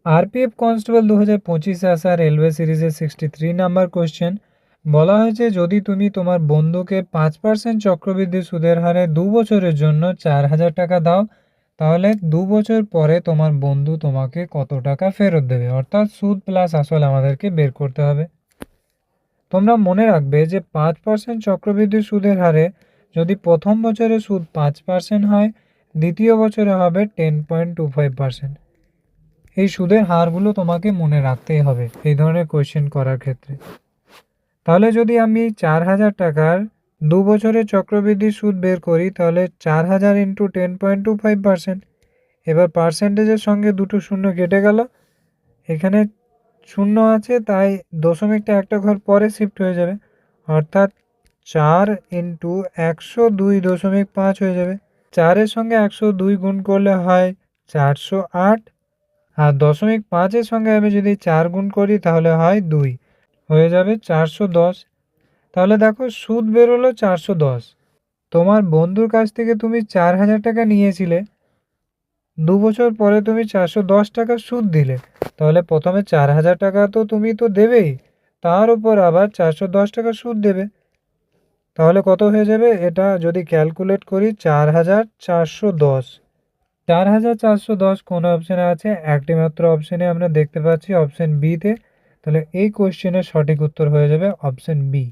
RPF constable 2025-এ আসা railway সিরিজের 63 number question. বলা হয়েছে যদি তুমি তোমার বন্ধুকে 5% চক্রবৃদ্ধি সুদের হারে 2 বছরের জন্য 4,000 টাকা দাও, তাহলে 2 বছর পরে তোমার বন্ধু তোমাকে কত টাকা ফেরত দেবে, অর্থাৎ সুদ প্লাস আসল আমাদেরকে বের করতে হবে। তোমরা মনে রাখবে যে 5% চক্রবৃদ্ধি সুদের হারে যদি প্রথম বছরে সুদ 5% হয়, দ্বিতীয় বছরে হবে 10.25%। এই সুদের হারগুলো তোমাকে মনে রাখতেই হবে এই ধরনের কোয়েশ্চেন করার ক্ষেত্রে। তাহলে যদি আমি 4,000 টাকার 2 বছরের চক্রবৃদ্ধি সুদ বের করি, তাহলে 4,000 ইন্টু 10.25%। এবার পার্সেন্টেজের সঙ্গে দুটো শূন্য কেটে গেল, এখানে শূন্য আছে তাই দশমিকটা একটা ঘর পরে শিফট হয়ে যাবে, অর্থাৎ 4 ইন্টু 102.5 হয়ে যাবে। 4-এর সঙ্গে 102 গুণ করলে হয় 408, আর 0.5-এর সঙ্গে আমি যদি 4 গুণ করি তাহলে হয় 2, হয়ে যাবে 410। তাহলে দেখো সুদ বেরোলো 410। তোমার বন্ধুর কাছ থেকে তুমি 4,000 টাকা নিয়েছিলে, 2 বছর পরে তুমি 410 টাকা সুদ দিলে, তাহলে প্রথমে 4,000 টাকা তো তুমি তো দেবেই, তার উপর আবার 410 টাকা সুদ দেবে। তাহলে কত হয়ে যাবে, এটা যদি ক্যালকুলেট করি 4,410। 4,410 কোন অপশানে আছে? একটি মাত্র অপশানে আমরা দেখতে পাচ্ছি, অপশান বিতে। তাহলে এই কোশ্চেনের সঠিক উত্তর হয়ে যাবে অপশান বি।